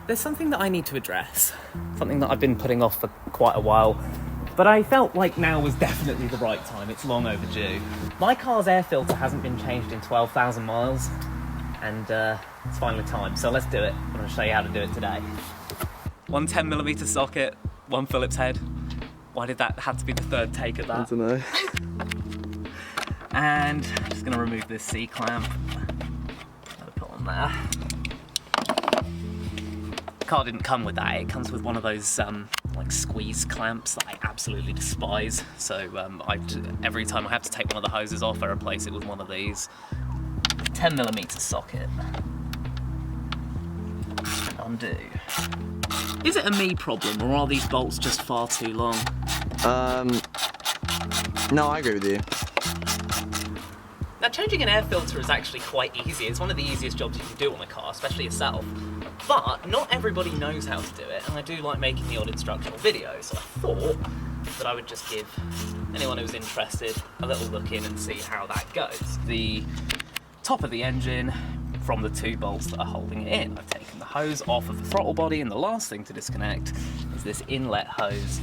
there's something that I need to address. Something that I've been putting off for quite a while. But I felt like now was definitely the right time. It's long overdue. My car's air filter hasn't been changed in 12,000 miles. And it's finally time. So let's do it. I'm going to show you how to do it today. One 10mm socket, one Phillips head. Why did that have to be the third take of that? I don't know. And I'm just going to remove this C-clamp. Put on there. The car didn't come with that. It comes with one of those like squeeze clamps that I absolutely despise. So every time I have to take one of the hoses off, I replace it with one of these. 10mm socket. Undo. Is it a me problem, or are these bolts just far too long? No, I agree with you. Now, changing an air filter is actually quite easy. It's one of the easiest jobs you can do on a car, especially yourself. But not everybody knows how to do it, and I do like making the odd instructional video, so I thought that I would just give anyone who's interested a little look in and see how that goes. The top of the engine, from the two bolts that are holding it in. I've taken the hose off of the throttle body, and the last thing to disconnect is this inlet hose,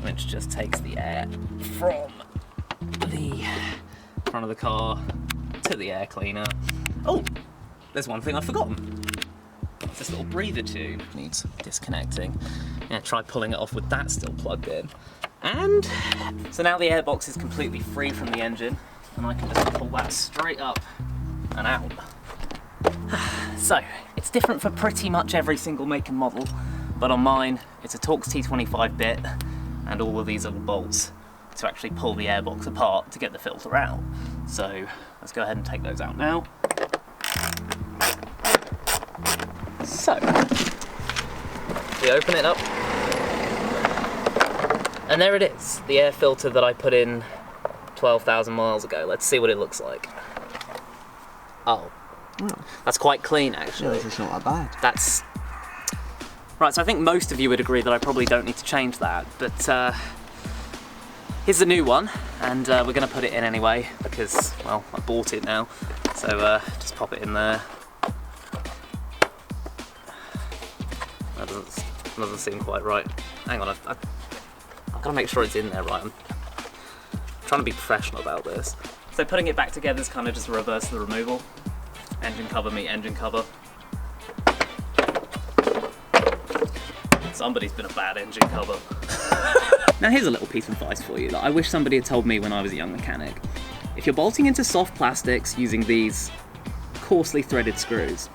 which just takes the air from the front of the car to the air cleaner. Oh, there's one thing I've forgotten. This little breather tube needs disconnecting. Yeah, try pulling it off with that still plugged in. And so now the airbox is completely free from the engine, and I can just pull that straight up and out. So, it's different for pretty much every single make and model, but on mine, it's a Torx T25 bit and all of these little bolts to actually pull the airbox apart to get the filter out. So, let's go ahead and take those out now. So, we open it up, and there it is, the air filter that I put in 12,000 miles ago. Let's see what it looks like. Oh. That's quite clean, actually. Yeah, it's not that bad. That's... Right, so I think most of you would agree that I probably don't need to change that, but here's the new one, and we're going to put it in anyway, because, well, I bought it now, so just pop it in there. That doesn't seem quite right. Hang on, I've got to make sure it's in there right. I'm trying to be professional about this. So putting it back together is kind of just a reverse of the removal. Engine cover meet engine cover. Somebody's been a bad engine cover. Now here's a little piece of advice for you that I wish somebody had told me when I was a young mechanic. If you're bolting into soft plastics using these coarsely threaded screws,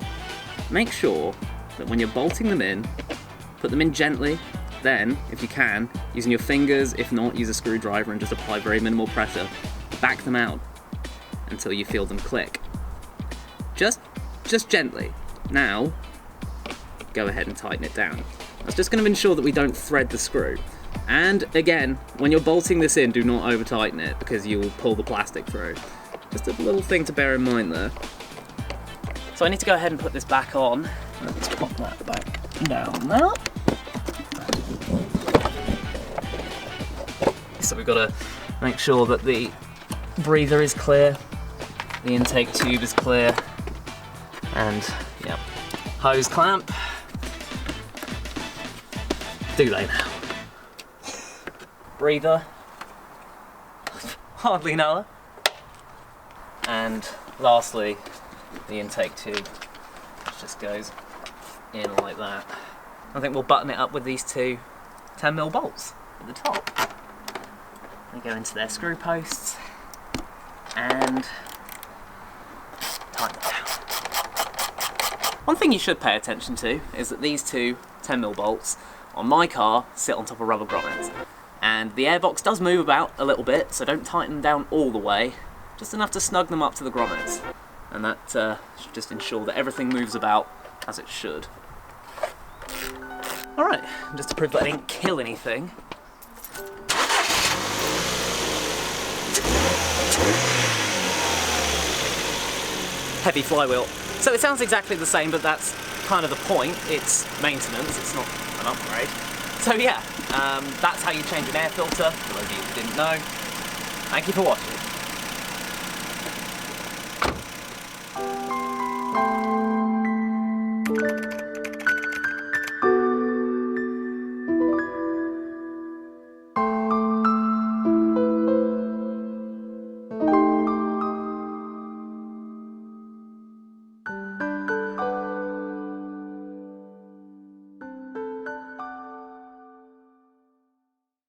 make sure that when you're bolting them in, put them in gently, then, if you can, using your fingers, if not, use a screwdriver and just apply very minimal pressure, back them out until you feel them click. Just gently. Now, go ahead and tighten it down. That's just going to ensure that we don't thread the screw. And again, when you're bolting this in, do not over tighten it because you'll pull the plastic through. Just a little thing to bear in mind there. So I need to go ahead and put this back on. Let's pop that back down now. So we've got to make sure that the breather is clear, the intake tube is clear, and yeah, hose clamp. Do they now? Breather. Hardly know her. And lastly, the intake tube, which just goes in like that. I think we'll button it up with these two 10mm bolts at the top. They go into their screw posts and tighten them down. One thing you should pay attention to is that these two 10mm bolts on my car sit on top of rubber grommets. And the airbox does move about a little bit, so don't tighten them down all the way, just enough to snug them up to the grommets. And that should just ensure that everything moves about as it should. Alright, just to prove that I didn't kill anything. Heavy flywheel. So it sounds exactly the same, but that's kind of the point. It's maintenance, it's not an upgrade. So yeah, that's how you change an air filter, for those of you who didn't know. Thank you for watching.